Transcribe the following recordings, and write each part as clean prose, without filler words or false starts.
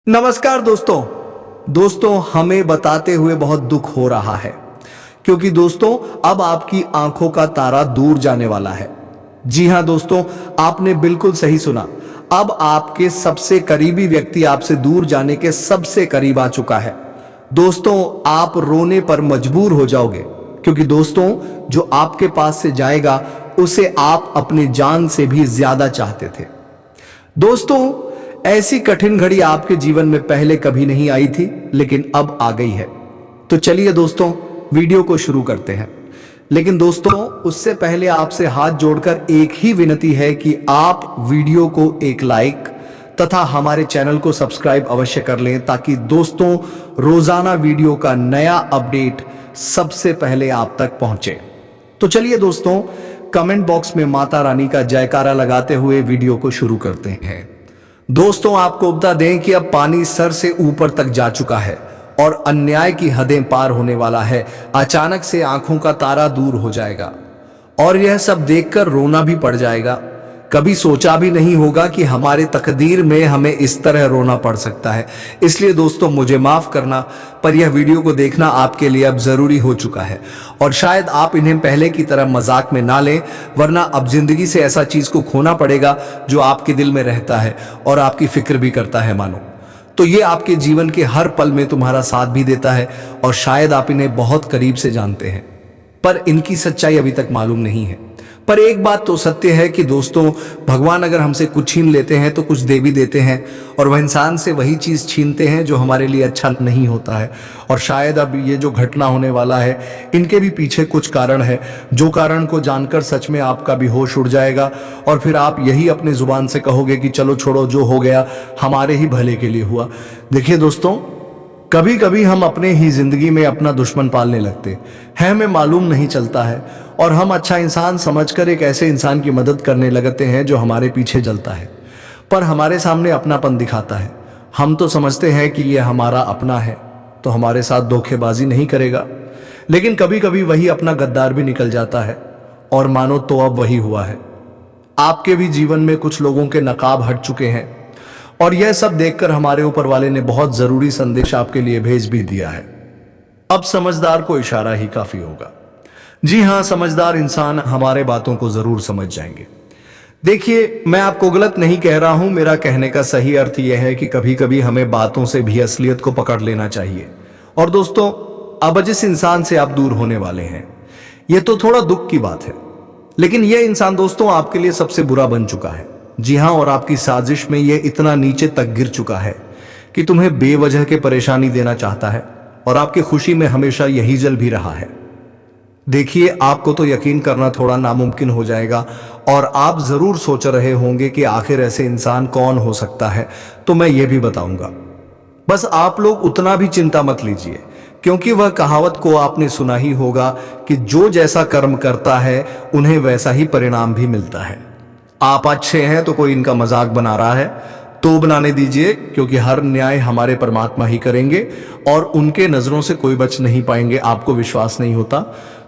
नमस्कार दोस्तों हमें बताते हुए बहुत दुख हो रहा है क्योंकि दोस्तों अब आपकी आंखों का तारा दूर जाने वाला है। जी हां दोस्तों, आपने बिल्कुल सही सुना। अब आपके सबसे करीबी व्यक्ति आपसे दूर जाने के सबसे करीब आ चुका है। दोस्तों, आप रोने पर मजबूर हो जाओगे क्योंकि दोस्तों जो आपके पास से जाएगा उसे आप अपनी जान से भी ज्यादा चाहते थे। दोस्तों, ऐसी कठिन घड़ी आपके जीवन में पहले कभी नहीं आई थी, लेकिन अब आ गई है। तो चलिए दोस्तों, वीडियो को शुरू करते हैं। लेकिन दोस्तों, उससे पहले आपसे हाथ जोड़कर एक ही विनती है कि आप वीडियो को एक लाइक तथा हमारे चैनल को सब्सक्राइब अवश्य कर लें, ताकि दोस्तों रोजाना वीडियो का नया अपडेट सबसे पहले आप तक पहुंचे। तो चलिए दोस्तों, कमेंट बॉक्स में माता रानी का जयकारा लगाते हुए वीडियो को शुरू करते हैं। दोस्तों, आपको बता दें कि अब पानी सर से ऊपर तक जा चुका है और अन्याय की हदें पार होने वाला है। अचानक से आंखों का तारा दूर हो जाएगा और यह सब देखकर रोना भी पड़ जाएगा। कभी सोचा भी नहीं होगा कि हमारे तकदीर में हमें इस तरह रोना पड़ सकता है। इसलिए दोस्तों मुझे माफ करना, पर यह वीडियो को देखना आपके लिए अब जरूरी हो चुका है और शायद आप इन्हें पहले की तरह मजाक में ना लें, वरना अब जिंदगी से ऐसा चीज को खोना पड़ेगा जो आपके दिल में रहता है और आपकी फिक्र भी करता है मानो। तो ये आपके जीवन के हर पल में तुम्हारा साथ भी देता है और शायद आप इन्हें बहुत करीब से जानते हैं, पर इनकी सच्चाई अभी तक मालूम नहीं है। पर एक बात तो सत्य है कि दोस्तों, भगवान अगर हमसे कुछ छीन लेते हैं तो कुछ दे भी देते हैं, और वह इंसान से वही चीज छीनते हैं जो हमारे लिए अच्छा नहीं होता है। और शायद अब ये जो घटना होने वाला है, इनके भी पीछे कुछ कारण है, जो कारण को जानकर सच में आपका भी होश उड़ जाएगा और फिर आप यही अपने जुबान से कहोगे कि चलो छोड़ो, जो हो गया हमारे ही भले के लिए हुआ। देखिए दोस्तों, कभी कभी हम अपने ही जिंदगी में अपना दुश्मन पालने लगते हैं, हमें मालूम नहीं चलता है, और हम अच्छा इंसान समझकर एक ऐसे इंसान की मदद करने लगते हैं जो हमारे पीछे जलता है, पर हमारे सामने अपनापन दिखाता है। हम तो समझते हैं कि यह हमारा अपना है तो हमारे साथ धोखेबाजी नहीं करेगा, लेकिन कभी कभी वही अपना गद्दार भी निकल जाता है, और मानो तो अब वही हुआ है। आपके भी जीवन में कुछ लोगों के नकाब हट चुके हैं और यह सब देखकर हमारे ऊपर वाले ने बहुत जरूरी संदेश आपके लिए भेज भी दिया है। अब समझदार को इशारा ही काफी होगा। जी हां, समझदार इंसान हमारे बातों को जरूर समझ जाएंगे। देखिए, मैं आपको गलत नहीं कह रहा हूं, मेरा कहने का सही अर्थ यह है कि कभी कभी हमें बातों से भी असलियत को पकड़ लेना चाहिए। और दोस्तों, अब जिस इंसान से आप दूर होने वाले हैं, यह तो थोड़ा दुख की बात है, लेकिन यह इंसान दोस्तों आपके लिए सबसे बुरा बन चुका है। जी हां, और आपकी साजिश में यह इतना नीचे तक गिर चुका है कि तुम्हें बेवजह के परेशानी देना चाहता है, और आपकी खुशी में हमेशा यही जल भी रहा है। देखिए, आपको तो यकीन करना थोड़ा नामुमकिन हो जाएगा और आप जरूर सोच रहे होंगे कि आखिर ऐसे इंसान कौन हो सकता है, तो मैं ये भी बताऊंगा। बस आप लोग उतना भी चिंता मत लीजिए, क्योंकि वह कहावत को आपने सुना ही होगा कि जो जैसा कर्म करता है उन्हें वैसा ही परिणाम भी मिलता है। आप अच्छे हैं तो कोई इनका मजाक बना रहा है तो बनाने दीजिए, क्योंकि हर न्याय हमारे परमात्मा ही करेंगे और उनके नजरों से कोई बच नहीं पाएंगे। आपको विश्वास नहीं होता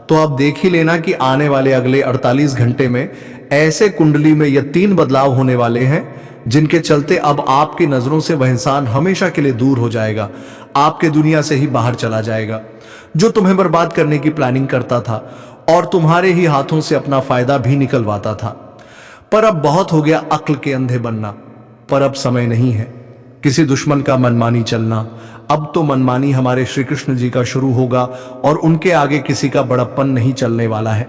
तो आप देख ही लेना कि आने वाले अगले 48 घंटे में ऐसे कुंडली में ये 3 बदलाव होने वाले हैं, जिनके चलते अब आपकी नजरों से वह इंसान हमेशा के लिए दूर हो जाएगा, आपके दुनिया से ही बाहर चला जाएगा, जो तुम्हें बर्बाद करने की प्लानिंग करता था और तुम्हारे ही हाथों से अपना फायदा भी निकलवाता था। पर अब बहुत हो गया अक्ल के अंधे बनना, पर अब समय नहीं है किसी दुश्मन का मनमानी चलना। अब तो मनमानी हमारे श्री कृष्ण जी का शुरू होगा और उनके आगे किसी का बड़प्पन नहीं चलने वाला है,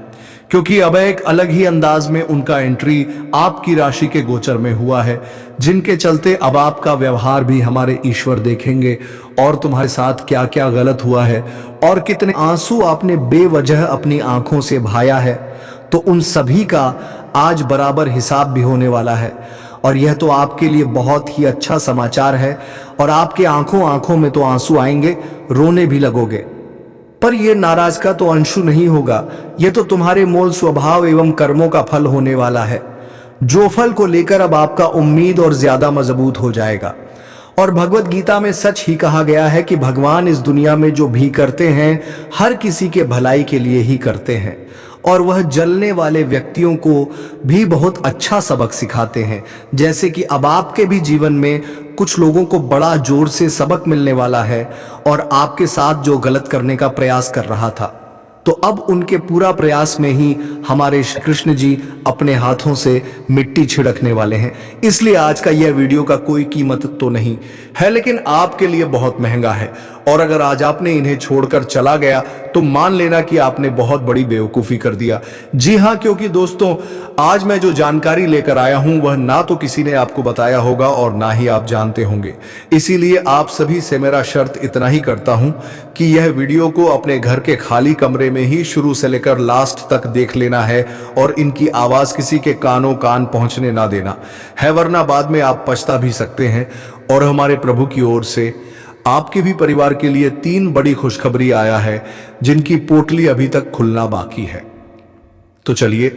क्योंकि अब एक अलग ही अंदाज में उनका एंट्री आपकी राशि के गोचर में हुआ है, जिनके चलते अब आपका व्यवहार भी हमारे ईश्वर देखेंगे और तुम्हारे साथ क्या क्या गलत हुआ है और कितने आंसू आपने बेवजह अपनी आंखों से बहाया है, तो उन सभी का आज बराबर हिसाब भी होने वाला है। और यह तो आपके लिए बहुत ही अच्छा समाचार है, और आपके आंखों में तो आंसू आएंगे, रोने भी लगोगे। पर यह नाराज का तो अंशु नहीं होगा, यह तो तुम्हारे मूल स्वभाव एवं कर्मों का फल होने वाला है, जो फल को लेकर अब आपका उम्मीद और ज्यादा मजबूत हो जाएगा। और भगवत गीता में सच ही कहा गया है कि भगवान इस दुनिया में जो भी करते हैं हर किसी के भलाई के लिए ही करते हैं, और वह जलने वाले व्यक्तियों को भी बहुत अच्छा सबक सिखाते हैं। जैसे कि अब आपके भी जीवन में कुछ लोगों को बड़ा जोर से सबक मिलने वाला है और आपके साथ जो गलत करने का प्रयास कर रहा था, तो अब उनके पूरा प्रयास में ही हमारे श्री कृष्ण जी अपने हाथों से मिट्टी छिड़कने वाले हैं। इसलिए आज का यह वीडियो का कोई कीमत तो नहीं है, लेकिन आपके लिए बहुत महंगा है। और अगर आज आपने इन्हें छोड़कर चला गया तो मान लेना कि आपने बहुत बड़ी बेवकूफ़ी कर दिया। जी हाँ, क्योंकि दोस्तों आज मैं जो जानकारी लेकर आया हूं वह ना तो किसी ने आपको बताया होगा और ना ही आप जानते होंगे। इसीलिए आप सभी से मेरा शर्त इतना ही करता हूं कि यह वीडियो को अपने घर के खाली कमरे में ही शुरू से लेकर लास्ट तक देख लेना है और इनकी आवाज किसी के कानों कान पहुंचने ना देना है, वरना बाद में आप पछता भी सकते हैं। और हमारे प्रभु की ओर से आपके भी परिवार के लिए 3 बड़ी खुशखबरी आया है जिनकी पोटली अभी तक खुलना बाकी है। तो चलिए,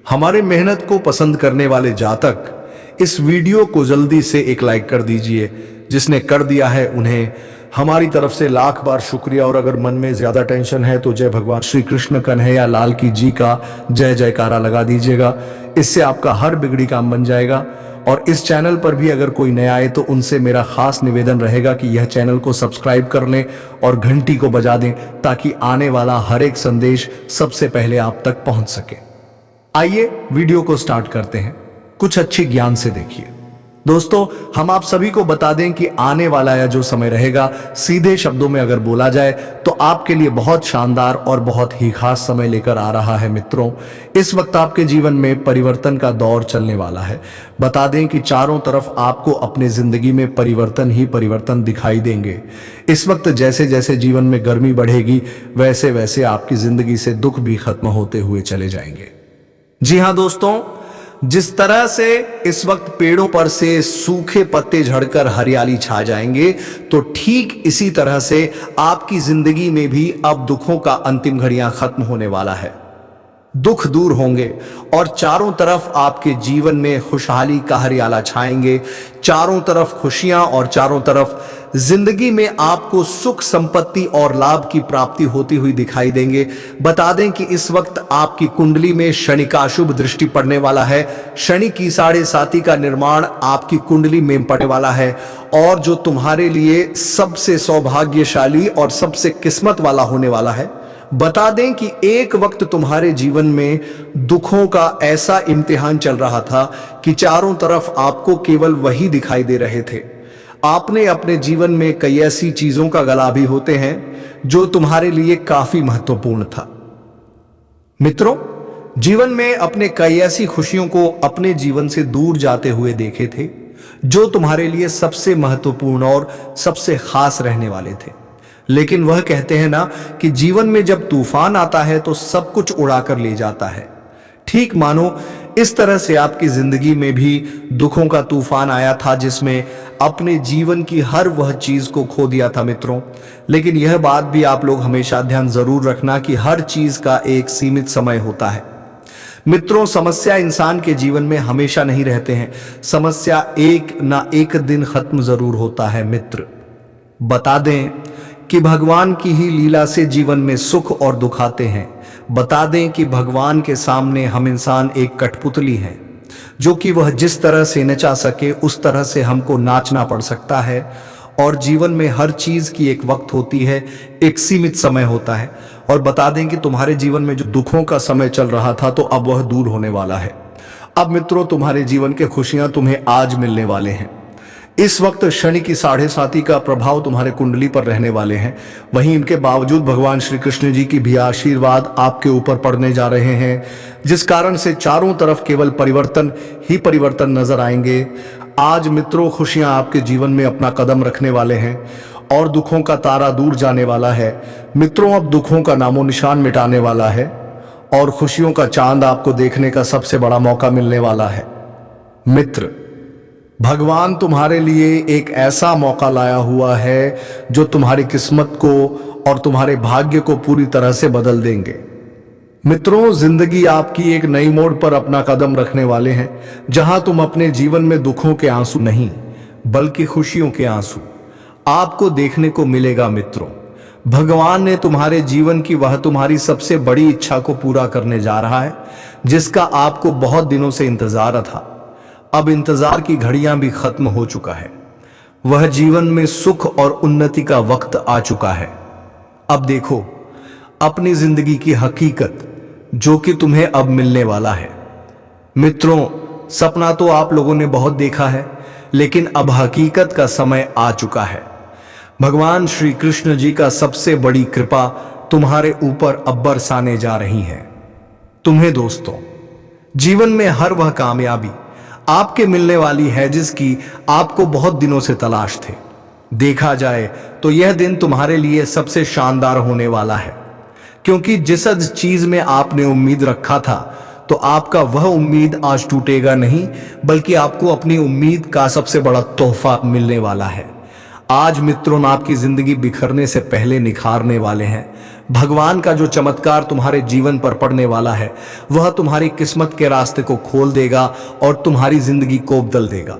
हमारे मेहनत को पसंद करने वाले जातक इस वीडियो को जल्दी से एक लाइक कर दीजिए। जिसने कर दिया है उन्हें हमारी तरफ से लाख बार शुक्रिया। और अगर मन में ज्यादा टेंशन है तो जय भगवान श्री कृष्ण कन्हैया लाल की जी का जय जयकारा लगा दीजिएगा। इससे आपका हर बिगड़ी काम बन जाएगा। और इस चैनल पर भी अगर कोई नया आए तो उनसे मेरा खास निवेदन रहेगा कि यह चैनल को सब्सक्राइब कर लें और घंटी को बजा दें ताकि आने वाला हर एक संदेश सबसे पहले आप तक पहुंच सके। आइए वीडियो को स्टार्ट करते हैं। कुछ अच्छी ज्ञान से देखिए। दोस्तों, हम आप सभी को बता दें कि आने वाला यह जो समय रहेगा, सीधे शब्दों में अगर बोला जाए तो आपके लिए बहुत शानदार और बहुत ही खास समय लेकर आ रहा है। मित्रों, इस वक्त आपके जीवन में परिवर्तन का दौर चलने वाला है। बता दें कि चारों तरफ आपको अपने जिंदगी में परिवर्तन ही परिवर्तन दिखाई देंगे। इस वक्त जैसे जैसे जीवन में गर्मी बढ़ेगी वैसे वैसे आपकी जिंदगी से दुख भी खत्म होते हुए चले जाएंगे। जी हाँ दोस्तों, जिस तरह से इस वक्त पेड़ों पर से सूखे पत्ते झड़कर हरियाली छा जाएंगे, तो ठीक इसी तरह से आपकी जिंदगी में भी अब दुखों का अंतिम घड़ियां खत्म होने वाला है। दुख दूर होंगे और चारों तरफ आपके जीवन में खुशहाली का हरियाला छाएंगे। चारों तरफ खुशियां और चारों तरफ जिंदगी में आपको सुख संपत्ति और लाभ की प्राप्ति होती हुई दिखाई देंगे। बता दें कि इस वक्त आपकी कुंडली में शनि का शुभ दृष्टि पड़ने वाला है। शनि की 7.5 का निर्माण आपकी कुंडली में पड़ने वाला है और जो तुम्हारे लिए सबसे सौभाग्यशाली और सबसे किस्मत वाला होने वाला है। बता दें कि एक वक्त तुम्हारे जीवन में दुखों का ऐसा इम्तिहान चल रहा था कि चारों तरफ आपको केवल वही दिखाई दे रहे थे। आपने अपने जीवन में कई ऐसी चीजों का गला भी होते हैं जो तुम्हारे लिए काफी महत्वपूर्ण था। मित्रों, जीवन में अपने कई ऐसी खुशियों को अपने जीवन से दूर जाते हुए देखे थे जो तुम्हारे लिए सबसे महत्वपूर्ण और सबसे खास रहने वाले थे। लेकिन वह कहते हैं ना कि जीवन में जब तूफान आता है तो सब कुछ उड़ाकर ले जाता है। ठीक मानो इस तरह से आपकी जिंदगी में भी दुखों का तूफान आया था जिसमें अपने जीवन की हर वह चीज को खो दिया था। मित्रों, लेकिन यह बात भी आप लोग हमेशा ध्यान जरूर रखना कि हर चीज का एक सीमित समय होता है। मित्रों, समस्या इंसान के जीवन में हमेशा नहीं रहते हैं। समस्या एक ना एक दिन खत्म जरूर होता है। मित्र, बता दें कि भगवान की ही लीला से जीवन में सुख और दुख आते हैं। बता दें कि भगवान के सामने हम इंसान एक कठपुतली हैं, जो कि वह जिस तरह से नचा सके उस तरह से हमको नाचना पड़ सकता है। और जीवन में हर चीज की एक वक्त होती है, एक सीमित समय होता है। और बता दें कि तुम्हारे जीवन में जो दुखों का समय चल रहा था तो अब वह दूर होने वाला है। अब मित्रों, तुम्हारे जीवन के खुशियां तुम्हें आज मिलने वाले हैं। इस वक्त शनि की 7.5 का प्रभाव तुम्हारे कुंडली पर रहने वाले हैं। वहीं इनके बावजूद भगवान श्री कृष्ण जी की भी आशीर्वाद आपके ऊपर पड़ने जा रहे हैं, जिस कारण से चारों तरफ केवल परिवर्तन ही परिवर्तन नजर आएंगे। आज मित्रों, खुशियां आपके जीवन में अपना कदम रखने वाले हैं और दुखों का तारा दूर जाने वाला है। मित्रों, अब दुखों का नामो निशान मिटाने वाला है और खुशियों का चांद आपको देखने का सबसे बड़ा मौका मिलने वाला है। मित्र, भगवान तुम्हारे लिए एक ऐसा मौका लाया हुआ है जो तुम्हारी किस्मत को और तुम्हारे भाग्य को पूरी तरह से बदल देंगे। मित्रों, जिंदगी आपकी एक नई मोड़ पर अपना कदम रखने वाले हैं, जहां तुम अपने जीवन में दुखों के आंसू नहीं बल्कि खुशियों के आंसू आपको देखने को मिलेगा। मित्रों, भगवान ने तुम्हारे जीवन की वह तुम्हारी सबसे बड़ी इच्छा को पूरा करने जा रहा है, जिसका आपको बहुत दिनों से इंतजार था। अब इंतजार की घड़ियां भी खत्म हो चुका है। वह जीवन में सुख और उन्नति का वक्त आ चुका है। अब देखो अपनी जिंदगी की हकीकत जो कि तुम्हें अब मिलने वाला है। मित्रों, सपना तो आप लोगों ने बहुत देखा है, लेकिन अब हकीकत का समय आ चुका है। भगवान श्री कृष्ण जी का सबसे बड़ी कृपा तुम्हारे ऊपर अब बरसाने जा रही है। तुम्हें दोस्तों, जीवन में हर वह कामयाबी आपके मिलने वाली है जिसकी आपको बहुत दिनों से तलाश थे। देखा जाए तो यह दिन तुम्हारे लिए सबसे शानदार होने वाला है, क्योंकि जिस चीज में आपने उम्मीद रखा था तो आपका वह उम्मीद आज टूटेगा नहीं, बल्कि आपको अपनी उम्मीद का सबसे बड़ा तोहफा मिलने वाला है। आज मित्रों, आपकी जिंदगी बिखरने से पहले निखारने वाले हैं। भगवान का जो चमत्कार तुम्हारे जीवन पर पड़ने वाला है वह तुम्हारी किस्मत के रास्ते को खोल देगा और तुम्हारी जिंदगी को बदल देगा।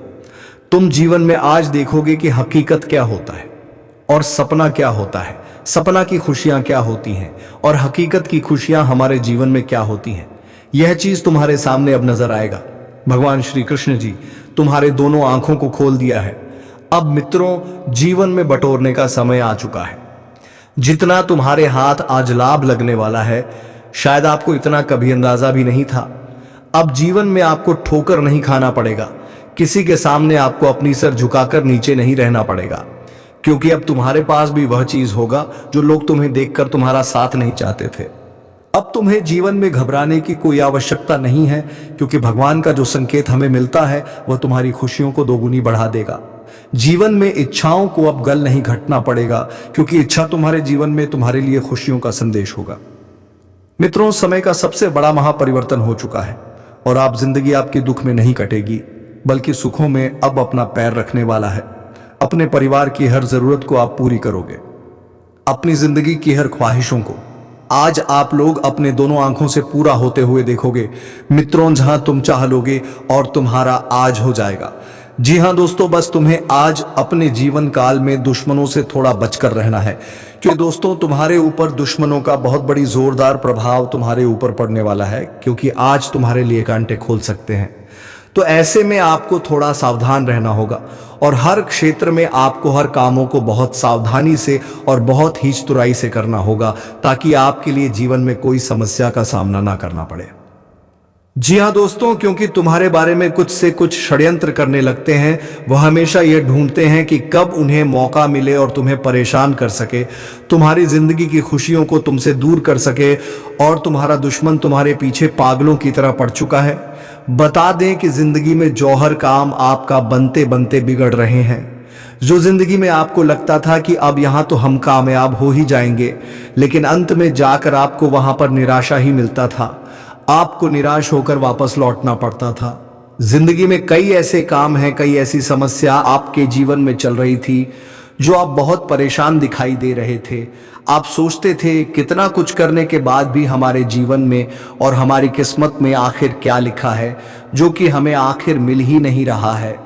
तुम जीवन में आज देखोगे कि हकीकत क्या होता है और सपना क्या होता है, सपना की खुशियां क्या होती हैं और हकीकत की खुशियां हमारे जीवन में क्या होती हैं। यह चीज तुम्हारे सामने अब नजर आएगा। भगवान श्री कृष्ण जी तुम्हारे दोनों आंखों को खोल दिया है। अब मित्रों, जीवन में बटोरने का समय आ चुका है। जितना तुम्हारे हाथ आज लाभ लगने वाला है, शायद आपको इतना कभी अंदाजा भी नहीं था। अब जीवन में आपको ठोकर नहीं खाना पड़ेगा, किसी के सामने आपको अपनी सर झुकाकर नीचे नहीं रहना पड़ेगा, क्योंकि अब तुम्हारे पास भी वह चीज होगा जो लोग तुम्हें देखकर तुम्हारा साथ नहीं चाहते थे। अब तुम्हें जीवन में घबराने की कोई आवश्यकता नहीं है, क्योंकि भगवान का जो संकेत हमें मिलता है वह तुम्हारी खुशियों को दोगुनी बढ़ा देगा। जीवन में इच्छाओं को अब गल नहीं घटना पड़ेगा, क्योंकि इच्छा तुम्हारे जीवन में तुम्हारे लिए खुशियों का संदेश होगा। मित्रों, समय का सबसे बड़ा महापरिवर्तन हो चुका है और आप जिंदगी आपके दुख में नहीं कटेगी, बल्कि सुखों में अब अपना पैर रखने वाला है। अपने परिवार की हर जरूरत को आप पूरी करोगे, अपनी जिंदगी की हर ख्वाहिशों को आज आप लोग अपने दोनों आंखों से पूरा होते हुए देखोगे। मित्रों, जहां तुम चाह लोगे और तुम्हारा आज हो जाएगा। जी हां दोस्तों, बस तुम्हें आज अपने जीवन काल में दुश्मनों से थोड़ा बचकर रहना है, क्योंकि दोस्तों तुम्हारे ऊपर दुश्मनों का बहुत बड़ी जोरदार प्रभाव तुम्हारे ऊपर पड़ने वाला है, क्योंकि आज तुम्हारे लिए कांटे खोल सकते हैं। तो ऐसे में आपको थोड़ा सावधान रहना होगा और हर क्षेत्र में आपको हर कामों को बहुत सावधानी से और बहुत ही चतुराई से करना होगा, ताकि आपके लिए जीवन में कोई समस्या का सामना ना करना पड़े। जी हाँ दोस्तों, क्योंकि तुम्हारे बारे में कुछ से कुछ षड्यंत्र करने लगते हैं। वह हमेशा यह ढूंढते हैं कि कब उन्हें मौका मिले और तुम्हें परेशान कर सके, तुम्हारी जिंदगी की खुशियों को तुमसे दूर कर सके। और तुम्हारा दुश्मन तुम्हारे पीछे पागलों की तरह पड़ चुका है। बता दें कि जिंदगी में जौहर काम आपका बनते बनते बिगड़ रहे हैं। जो जिंदगी में आपको लगता था कि अब यहां तो हम कामयाब हो ही जाएंगे, लेकिन अंत में जाकर आपको वहां पर निराशा ही मिलता था। आपको निराश होकर वापस लौटना पड़ता था। जिंदगी में कई ऐसे काम हैं, कई ऐसी समस्या आपके जीवन में चल रही थी जो आप बहुत परेशान दिखाई दे रहे थे। आप सोचते थे कितना कुछ करने के बाद भी हमारे जीवन में और हमारी किस्मत में आखिर क्या लिखा है, जो कि हमें आखिर मिल ही नहीं रहा है।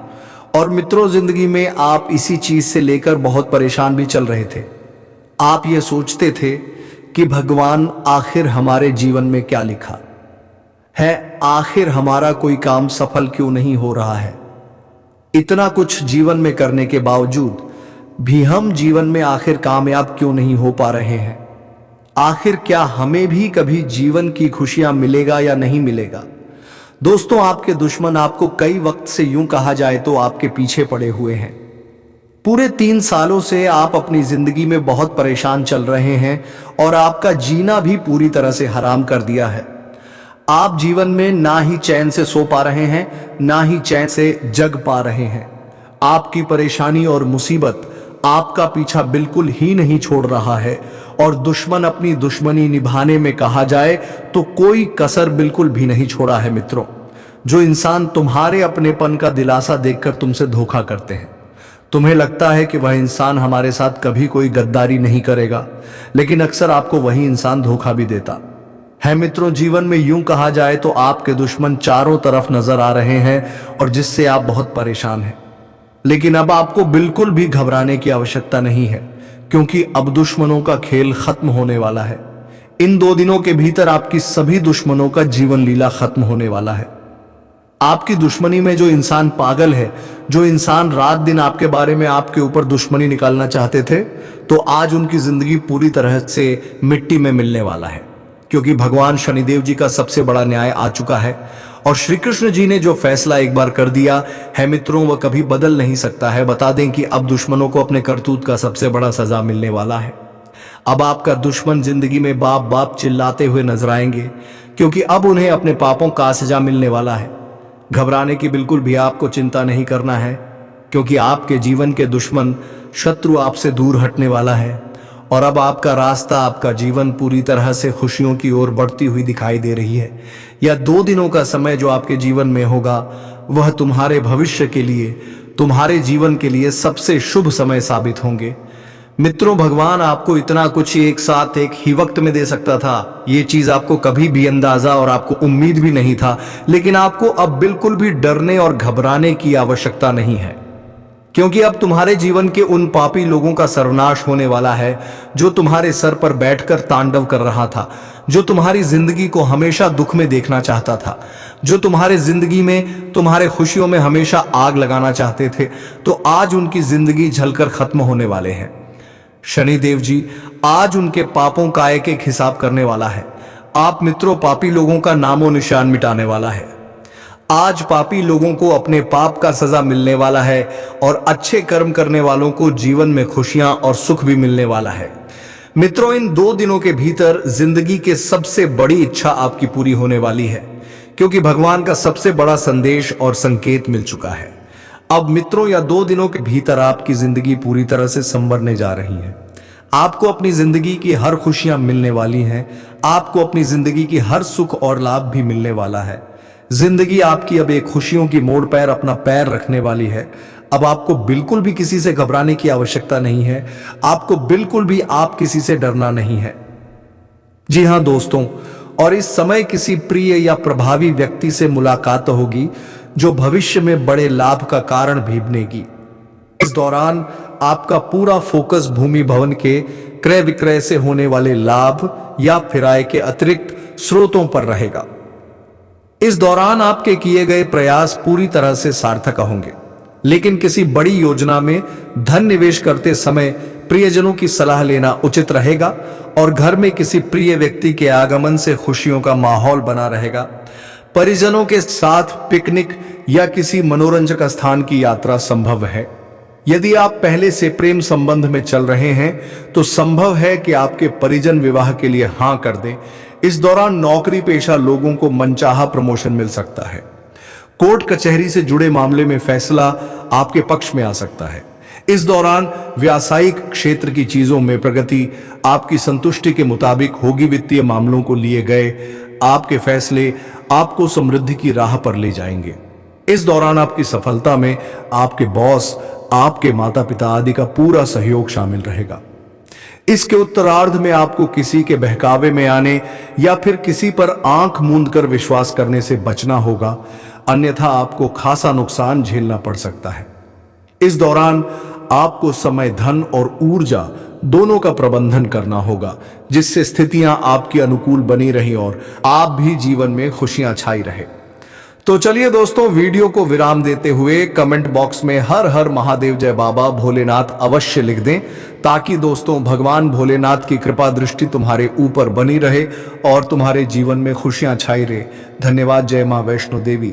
और मित्रों, जिंदगी में आप इसी चीज से लेकर बहुत परेशान भी चल रहे थे। आप ये सोचते थे कि भगवान आखिर हमारे जीवन में क्या लिखा है, आखिर हमारा कोई काम सफल क्यों नहीं हो रहा है। इतना कुछ जीवन में करने के बावजूद भी हम जीवन में आखिर कामयाब क्यों नहीं हो पा रहे हैं। आखिर क्या हमें भी कभी जीवन की खुशियां मिलेगा या नहीं मिलेगा। दोस्तों, आपके दुश्मन आपको कई वक्त से यूं कहा जाए तो आपके पीछे पड़े हुए हैं। पूरे 3 सालों से आप अपनी जिंदगी में बहुत परेशान चल रहे हैं और आपका जीना भी पूरी तरह से हराम कर दिया है। आप जीवन में ना ही चैन से सो पा रहे हैं, ना ही चैन से जग पा रहे हैं। आपकी परेशानी और मुसीबत आपका पीछा बिल्कुल ही नहीं छोड़ रहा है और दुश्मन अपनी दुश्मनी निभाने में कहा जाए तो कोई कसर बिल्कुल भी नहीं छोड़ा है। मित्रों, जो इंसान तुम्हारे अपनेपन का दिलासा देखकर तुमसे धोखा करते हैं, तुम्हें लगता है कि वह इंसान हमारे साथ कभी कोई गद्दारी नहीं करेगा, लेकिन अक्सर आपको वही इंसान धोखा भी देता है। मित्रों, जीवन में यूं कहा जाए तो आपके दुश्मन चारों तरफ नजर आ रहे हैं और जिससे आप बहुत परेशान हैं। लेकिन अब आपको बिल्कुल भी घबराने की आवश्यकता नहीं है, क्योंकि अब दुश्मनों का खेल खत्म होने वाला है। इन 2 दिनों के भीतर आपकी सभी दुश्मनों का जीवन लीला खत्म होने वाला है। आपकी दुश्मनी में जो इंसान पागल है, जो इंसान रात दिन आपके बारे में आपके ऊपर दुश्मनी निकालना चाहते थे, तो आज उनकी जिंदगी पूरी तरह से मिट्टी में मिलने वाला है, क्योंकि भगवान शनिदेव जी का सबसे बड़ा न्याय आ चुका है। और श्री कृष्ण जी ने जो फैसला एक बार कर दिया है मित्रों, वह कभी बदल नहीं सकता है। बता दें कि अब दुश्मनों को अपने करतूत का सबसे बड़ा सजा मिलने वाला है। अब आपका दुश्मन जिंदगी में बाप बाप चिल्लाते हुए नजर आएंगे, क्योंकि अब उन्हें अपने पापों का सजा मिलने वाला है। घबराने की बिल्कुल भी आपको चिंता नहीं करना है, क्योंकि आपके जीवन के दुश्मन शत्रु आपसे दूर हटने वाला है। और अब आपका रास्ता, आपका जीवन पूरी तरह से खुशियों की ओर बढ़ती हुई दिखाई दे रही है। यह 2 दिनों का समय जो आपके जीवन में होगा, वह तुम्हारे भविष्य के लिए, तुम्हारे जीवन के लिए सबसे शुभ समय साबित होंगे। मित्रों, भगवान आपको इतना कुछ एक साथ एक ही वक्त में दे सकता था, ये चीज आपको कभी भी अंदाजा और आपको उम्मीद भी नहीं था। लेकिन आपको अब बिल्कुल भी डरने और घबराने की आवश्यकता नहीं है, क्योंकि अब तुम्हारे जीवन के उन पापी लोगों का सर्वनाश होने वाला है जो तुम्हारे सर पर बैठकर तांडव कर रहा था, जो तुम्हारी जिंदगी को हमेशा दुख में देखना चाहता था, जो तुम्हारे जिंदगी में, तुम्हारे खुशियों में हमेशा आग लगाना चाहते थे। तो आज उनकी जिंदगी जलकर खत्म होने वाले हैं। शनिदेव जी आज उनके पापों का एक एक हिसाब करने वाला है। आप मित्रों, पापी लोगों का नामो निशान मिटाने वाला है। आज पापी लोगों को अपने पाप का सजा मिलने वाला है और अच्छे कर्म करने वालों को जीवन में खुशियां और सुख भी मिलने वाला है। मित्रों, इन 2 दिनों के भीतर जिंदगी के सबसे बड़ी इच्छा आपकी पूरी होने वाली है, क्योंकि भगवान का सबसे बड़ा संदेश और संकेत मिल चुका है। अब मित्रों, या 2 दिनों के भीतर आपकी जिंदगी पूरी तरह से संवरने जा रही है। आपको अपनी जिंदगी की हर खुशियां मिलने वाली हैं। आपको अपनी जिंदगी की हर सुख और लाभ भी मिलने वाला है। जिंदगी आपकी अब एक खुशियों की मोड़ पर अपना पैर रखने वाली है। अब आपको बिल्कुल भी किसी से घबराने की आवश्यकता नहीं है। आपको बिल्कुल भी आप किसी से डरना नहीं है। जी हाँ दोस्तों, और इस समय किसी प्रिय या प्रभावी व्यक्ति से मुलाकात होगी जो भविष्य में बड़े लाभ का कारण भी बनेगी। इस दौरान आपका पूरा फोकस भूमि भवन के क्रय विक्रय से होने वाले लाभ या फिर आय के अतिरिक्त स्रोतों पर रहेगा। इस दौरान आपके किए गए प्रयास पूरी तरह से सार्थक होंगे, लेकिन किसी बड़ी योजना में धन निवेश करते समय प्रियजनों की सलाह लेना उचित रहेगा। और घर में किसी प्रिय व्यक्ति के आगमन से खुशियों का माहौल बना रहेगा। परिजनों के साथ पिकनिक या किसी मनोरंजक स्थान की यात्रा संभव है। यदि आप पहले से प्रेम संबंध में चल रहे हैं तो संभव है कि आपके परिजन विवाह के लिए हां कर दें। इस दौरान नौकरी पेशा लोगों को मनचाहा प्रमोशन मिल सकता है। कोर्ट कचहरी से जुड़े मामले में फैसला आपके पक्ष में आ सकता है। इस दौरान व्यावसायिक क्षेत्र की चीजों में प्रगति आपकी संतुष्टि के मुताबिक होगी। वित्तीय मामलों को लिए गए आपके फैसले आपको समृद्धि की राह पर ले जाएंगे। इस दौरान आपकी सफलता में आपके बॉस, आपके माता पिता आदि का पूरा सहयोग शामिल रहेगा। इसके उत्तरार्ध में आपको किसी के बहकावे में आने या फिर किसी पर आंख मूंद कर विश्वास करने से बचना होगा, अन्यथा आपको खासा नुकसान झेलना पड़ सकता है। इस दौरान आपको समय, धन और ऊर्जा दोनों का प्रबंधन करना होगा, जिससे स्थितियां आपकी अनुकूल बनी रही और आप भी जीवन में खुशियां छाई रहे। तो चलिए दोस्तों, वीडियो को विराम देते हुए कमेंट बॉक्स में हर हर महादेव जय बाबा भोलेनाथ अवश्य लिख दें, ताकि दोस्तों भगवान भोलेनाथ की कृपा दृष्टि तुम्हारे ऊपर बनी रहे और तुम्हारे जीवन में खुशियां छाई रहे। धन्यवाद। जय मां वैष्णो देवी।